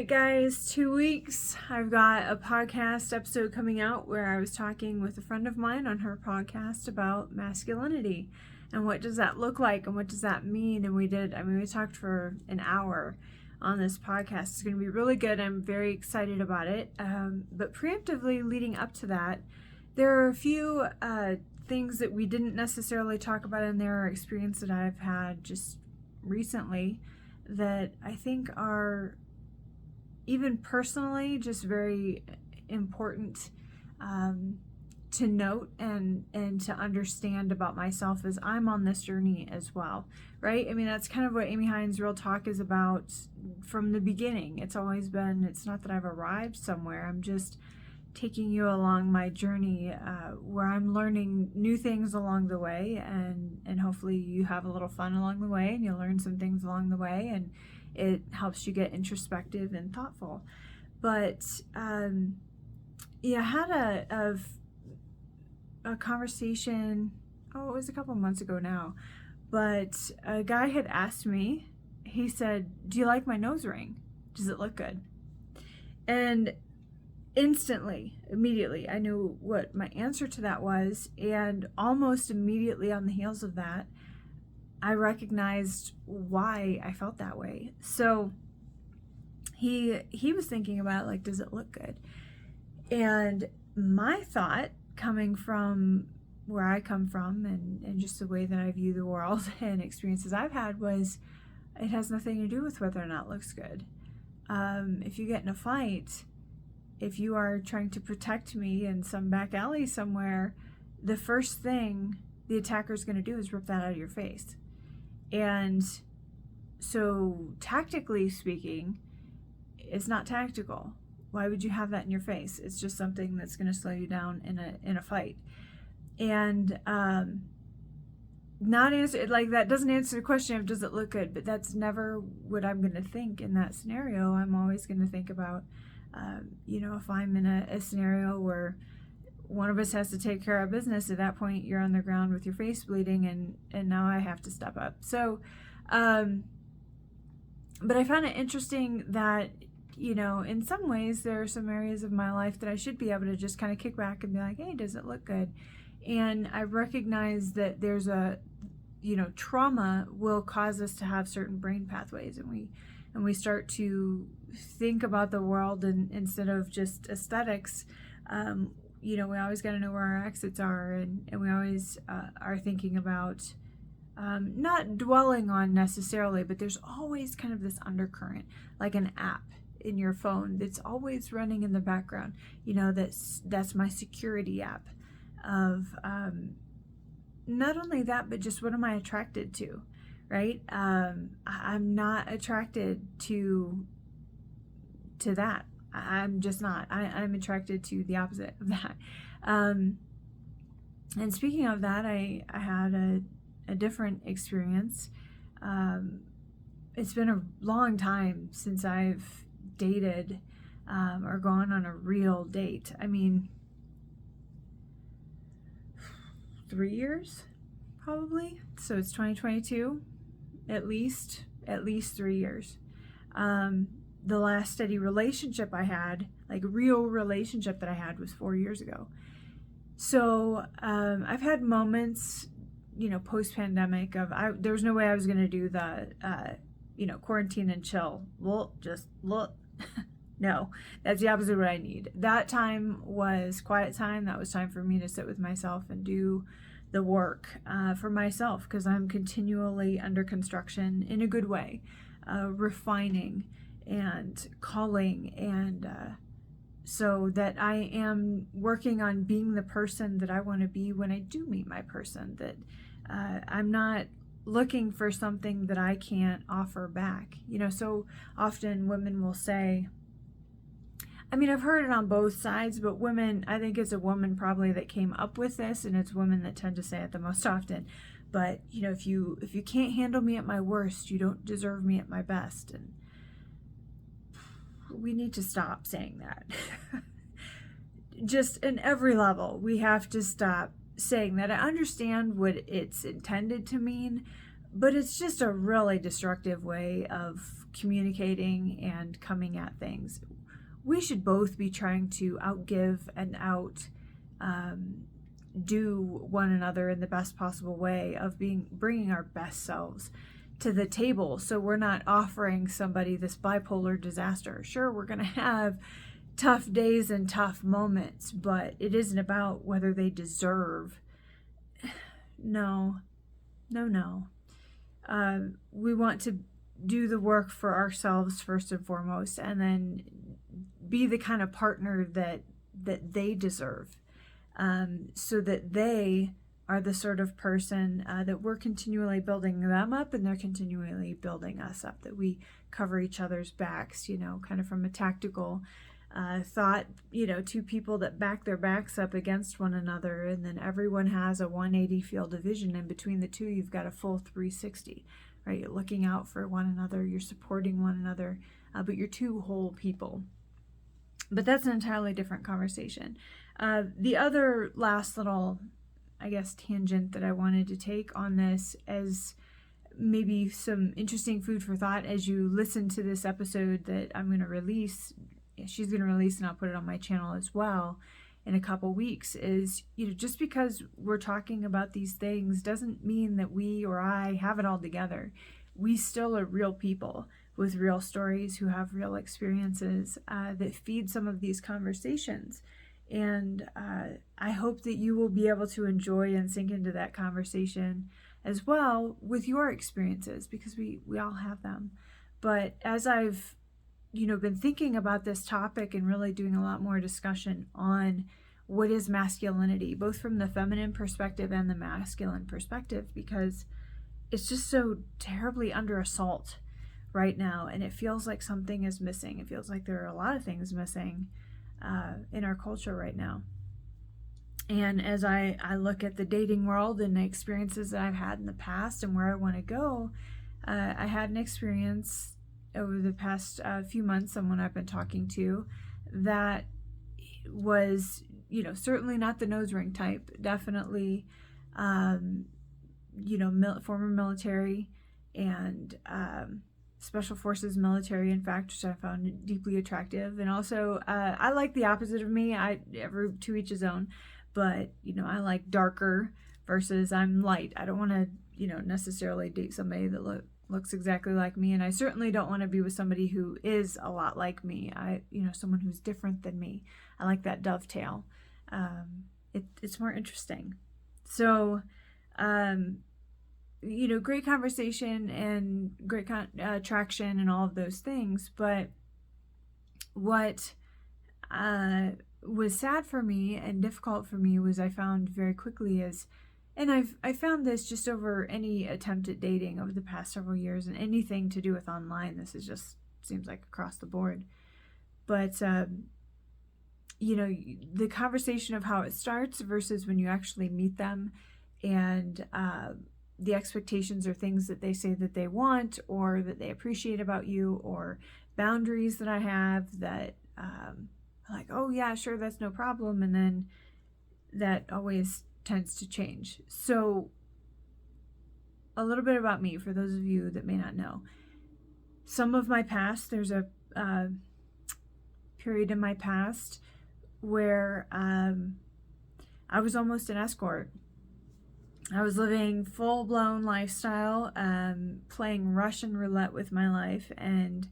right, guys, 2 weeks. I've got a podcast episode coming out where I was talking with a friend of mine on her podcast about masculinity and what does that look like and what does that mean. And we talked for an hour on this podcast. It's going to be really good. I'm very excited about it. But preemptively leading up to that, there are a few things that we didn't necessarily talk about in there, or experience that I've had just recently that I think are even personally just very important to note and to understand about myself as I'm on this journey as well, right? I mean, that's kind of what Amy Hines Real Talk is about from the beginning. It's always been, it's not that I've arrived somewhere, I'm just taking you along my journey where I'm learning new things along the way, and hopefully you have a little fun along the way and you learn some things along the way, and it helps you get introspective and thoughtful. But I had a conversation, it was a couple months ago now, but a guy had asked me, he said, "Do you like my nose ring? Does it look good?" And instantly, immediately, I knew what my answer to that was, and almost immediately on the heels of that, I recognized why I felt that way. So he was thinking about, like, does it look good? And my thought, coming from where I come from and just the way that I view the world and experiences I've had, was it has nothing to do with whether or not it looks good. If you get in a fight, if you are trying to protect me in some back alley somewhere, the first thing the attacker is going to do is rip that out of your face. And so tactically speaking, it's not tactical. Why would you have that in your face? It's just something that's going to slow you down in a fight. And not answer, like, that doesn't answer the question of does it look good, but that's never what I'm going to think in that scenario. I'm always going to think about if I'm in a scenario where one of us has to take care of business, at that point you're on the ground with your face bleeding, and now I have to step up. So but I found it interesting that in some ways there are some areas of my life that I should be able to just kind of kick back and be like, hey, does it look good? And I recognize that there's a trauma will cause us to have certain brain pathways, and we start to think about the world, and instead of just aesthetics, we always got to know where our exits are, and we always are thinking about not dwelling on necessarily, but there's always kind of this undercurrent, like an app in your phone that's always running in the background. That's my security app of not only that, but just what am I attracted to, right? I'm not attracted to that. I'm just not. I'm attracted to the opposite of that. And speaking of that, I had a different experience. It's been a long time since I've dated or gone on a real date. I mean, 3 years probably. So it's 2022, at least 3 years. The last steady relationship I had, like real relationship that I had, was 4 years ago. So I've had moments, post-pandemic there was no way I was going to do the, quarantine and chill. No, that's the opposite of what I need. That time was quiet time. That was time for me to sit with myself and do the work for myself, because I'm continually under construction in a good way, refining and calling, and so that I am working on being the person that I want to be when I do meet my person, that I'm not looking for something that I can't offer back. So often women will say, I mean, I've heard it on both sides, but women, I think it's a woman probably that came up with this, and it's women that tend to say it the most often. But, if you can't handle me at my worst, you don't deserve me at my best. And we need to stop saying that. Just in every level, we have to stop saying that. I understand what it's intended to mean, But it's just a really destructive way of communicating and coming at things. We should both be trying to outgive and do one another in the best possible way of bringing our best selves to the table. So we're not offering somebody this bipolar disaster. Sure, we're going to have tough days and tough moments, but it isn't about whether they deserve. No. We want to do the work for ourselves first and foremost, and then be the kind of partner that they deserve, so that they are the sort of person that we're continually building them up and they're continually building us up, that we cover each other's backs, kind of from a tactical thought, two people that back their backs up against one another, and then everyone has a 180 field of vision, and between the two you've got a full 360, right? You're looking out for one another, you're supporting one another, but you're two whole people. But that's an entirely different conversation. The other last little, I guess, tangent that I wanted to take on this as maybe some interesting food for thought as you listen to this episode that I'm going to release, she's going to release, and I'll put it on my channel as well in a couple weeks, is, just because we're talking about these things doesn't mean that we or I have it all together. We still are real people with real stories who have real experiences that feed some of these conversations. And I hope that you will be able to enjoy and sink into that conversation as well with your experiences, because we all have them. But as I've been thinking about this topic and really doing a lot more discussion on what is masculinity, both from the feminine perspective and the masculine perspective, because it's just so terribly under assault right now, and it feels like something is missing. It feels like there are a lot of things missing in our culture right now. And as I look at the dating world and the experiences that I've had in the past and where I want to go, I had an experience over the past few months, someone I've been talking to, that was, certainly not the nose ring type, definitely, former military and special forces military, in fact, which I found deeply attractive. And also, I like the opposite of me. To each his own, but, I like darker versus I'm light. I don't want to, necessarily date somebody that looks exactly like me, and I certainly don't want to be with somebody who is a lot like me. Someone who's different than me. I like that dovetail. It's more interesting. So, great conversation and great traction and all of those things. But what was sad for me and difficult for me was I found very quickly and I found this just over any attempt at dating over the past several years, and anything to do with online. This is just seems like across the board. But the conversation of how it starts versus when you actually meet them, and the expectations or things that they say that they want or that they appreciate about you, or boundaries that I have that like, oh yeah, sure, that's no problem, and then that always tends to change. So a little bit about me for those of you that may not know. Some of my past, there's a period in my past where I was almost an escort. I was living full-blown lifestyle, playing Russian roulette with my life, and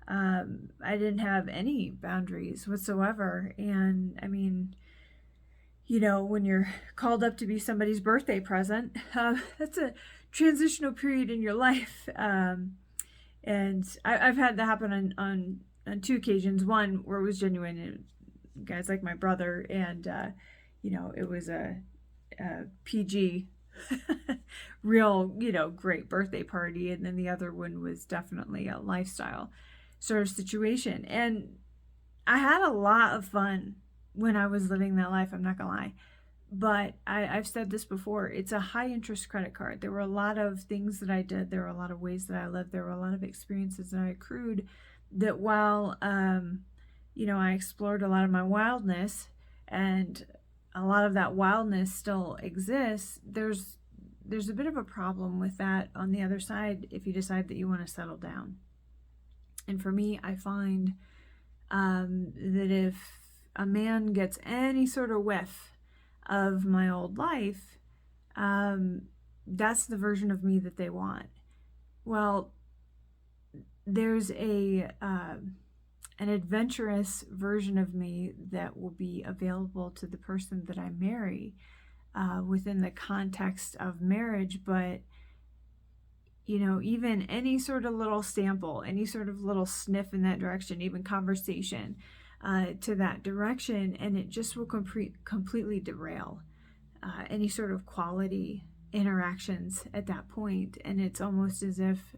I didn't have any boundaries whatsoever. And I mean, when you're called up to be somebody's birthday present, that's a transitional period in your life. And I've had that happen on two occasions. One where it was genuine, and guys like my brother, and it was a PG, real, great birthday party. And then the other one was definitely a lifestyle sort of situation. And I had a lot of fun when I was living that life, I'm not gonna lie. But I've said this before, it's a high interest credit card. There were a lot of things that I did. There were a lot of ways that I lived. There were a lot of experiences that I accrued that while, I explored a lot of my wildness, and a lot of that wildness still exists, there's there's a bit of a problem with that on the other side if you decide that you want to settle down. And for me, I find that if a man gets any sort of whiff of my old life, that's the version of me that they want. Well, there's an adventurous version of me that will be available to the person that I marry within the context of marriage. But even any sort of little sample, any sort of little sniff in that direction, even conversation to that direction, and it just will completely derail any sort of quality interactions at that point. And it's almost as if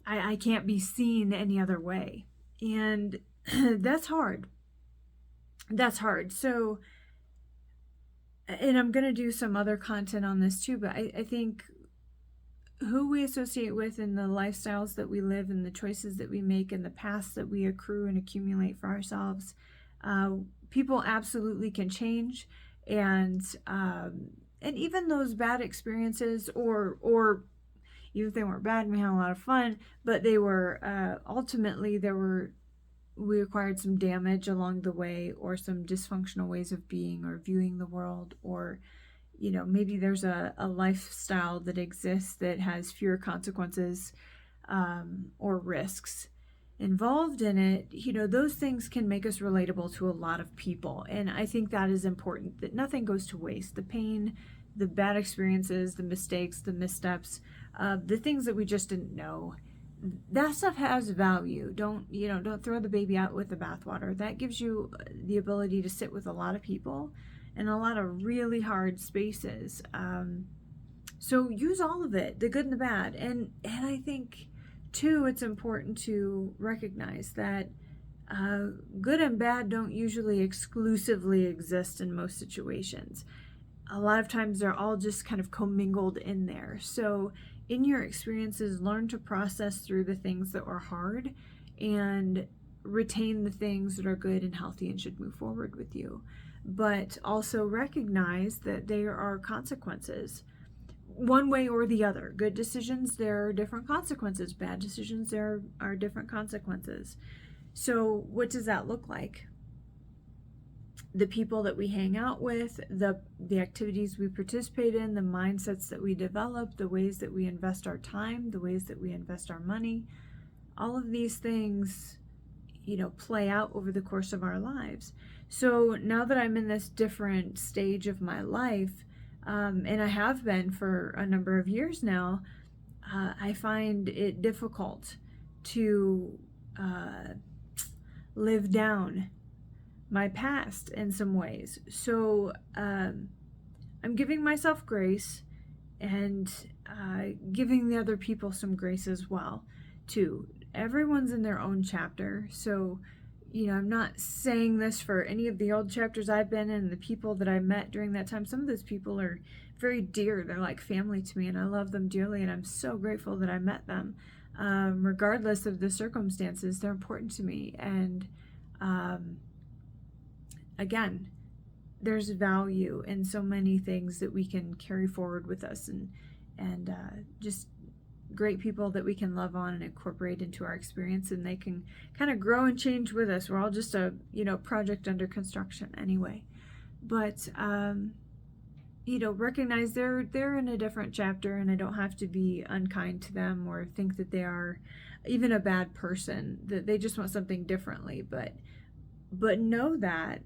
I can't be seen any other way. And that's hard. So, and I'm going to do some other content on this too, but I think who we associate with and the lifestyles that we live and the choices that we make and the paths that we accrue and accumulate for ourselves, people absolutely can change. And even those bad experiences, or even if they weren't bad and we had a lot of fun, but they were ultimately we acquired some damage along the way, or some dysfunctional ways of being or viewing the world, or maybe there's a lifestyle that exists that has fewer consequences or risks involved in it. Those things can make us relatable to a lot of people, and I think that is important, that nothing goes to waste. The pain, the bad experiences, the mistakes, the missteps, the things that we just didn't know, that stuff has value. Don't throw the baby out with the bathwater. That gives you the ability to sit with a lot of people in a lot of really hard spaces. So use all of it, the good and the bad. And I think too, it's important to recognize that good and bad don't usually exclusively exist in most situations. A lot of times they're all just kind of commingled in there. So in your experiences, learn to process through the things that are hard and retain the things that are good and healthy and should move forward with you. But also recognize that there are consequences, one way or the other. Good decisions, there are different consequences. Bad decisions, there are different consequences. So what does that look like? The people that we hang out with, the activities we participate in, the mindsets that we develop, the ways that we invest our time, the ways that we invest our money, all of these things, play out over the course of our lives. So now that I'm in this different stage of my life, and I have been for a number of years now, I find it difficult to live down my past in some ways. So I'm giving myself grace, and giving the other people some grace as well too. Everyone's in their own chapter. So I'm not saying this for any of the old chapters I've been in, the people that I met during that time. Some of those people are very dear. They're like family to me, and I love them dearly, and I'm so grateful that I met them. Regardless of the circumstances, they're important to me. And again, there's value in so many things that we can carry forward with us, and just great people that we can love on and incorporate into our experience, and they can kind of grow and change with us. We're all just a project under construction anyway. But recognize they're in a different chapter, and I don't have to be unkind to them or think that they are even a bad person, that they just want something differently. But know that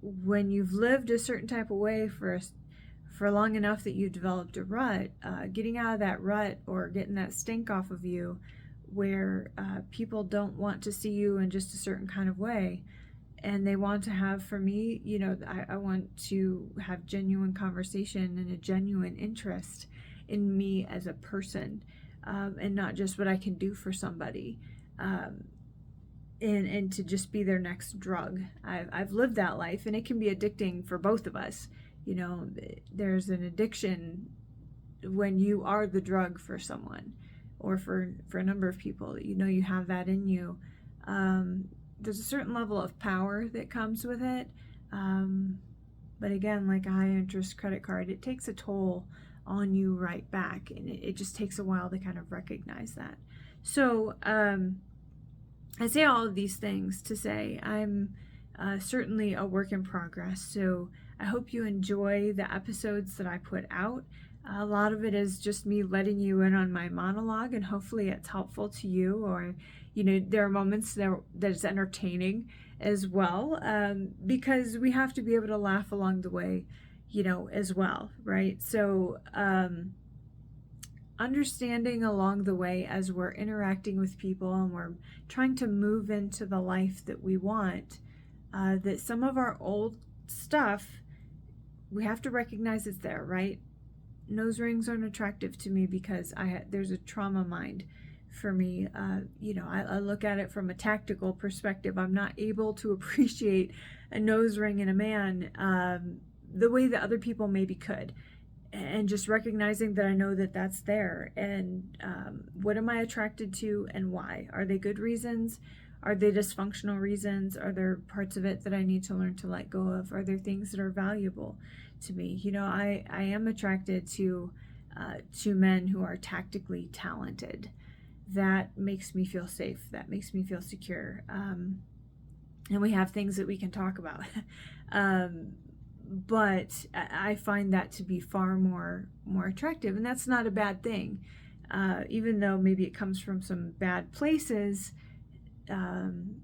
when you've lived a certain type of way for long enough that you've developed a rut, getting out of that rut, or getting that stink off of you, where people don't want to see you in just a certain kind of way, and they want to have, for me, I want to have genuine conversation and a genuine interest in me as a person, and not just what I can do for somebody. And to just be their next drug. I've lived that life, and it can be addicting for both of us. There's an addiction when you are the drug for someone, or for a number of people that you have that in you. There's a certain level of power that comes with it, But again, like a high interest credit card, it takes a toll on you right back, and it just takes a while to kind of recognize that. So I say all of these things to say I'm certainly a work in progress. So I hope you enjoy the episodes that I put out. A lot of it is just me letting you in on my monologue, and hopefully it's helpful to you, or there are moments that it's entertaining as well, because we have to be able to laugh along the way, as well, right? So understanding along the way as we're interacting with people and we're trying to move into the life that we want, that some of our old stuff, we have to recognize it's there, right? Nose rings aren't attractive to me because there's a trauma mind for me. I look at it from a tactical perspective. I'm not able to appreciate a nose ring in a man the way that other people maybe could. And just recognizing that I know that that's there, and what am I attracted to and why? Are they good reasons? Are they dysfunctional reasons? Are there parts of it that I need to learn to let go of? Are there things that are valuable to me? I am attracted to men who are tactically talented. That makes me feel safe. That makes me feel secure. And we have things that we can talk about. But I find that to be far more attractive, and that's not a bad thing. Even though maybe it comes from some bad places,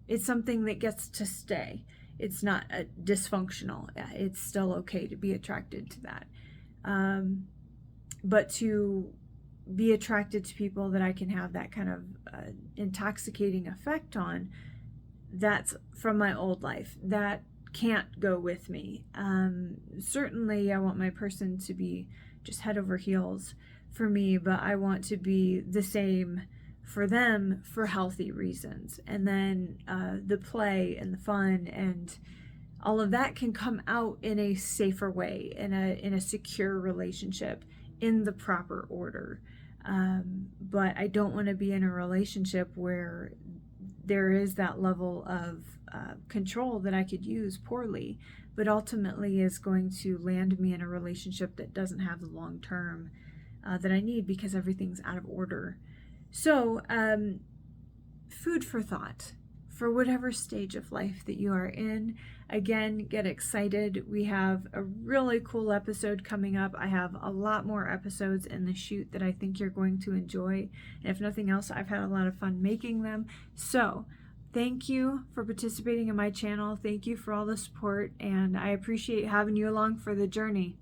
it's something that gets to stay. It's not dysfunctional. It's still okay to be attracted to that. But to be attracted to people that I can have that kind of intoxicating effect on, that's from my old life. That can't go with me. Certainly I want my person to be just head over heels for me, but I want to be the same for them for healthy reasons. And then the play and the fun and all of that can come out in a safer way, in a secure relationship, in the proper order. But I don't want to be in a relationship where there is that level of control that I could use poorly, but ultimately is going to land me in a relationship that doesn't have the long term that I need, because everything's out of order. So food for thought for whatever stage of life that you are in. Again, get excited. We have a really cool episode coming up. I have a lot more episodes in the shoot that I think you're going to enjoy. And if nothing else, I've had a lot of fun making them. So thank you for participating in my channel. Thank you for all the support, and I appreciate having you along for the journey.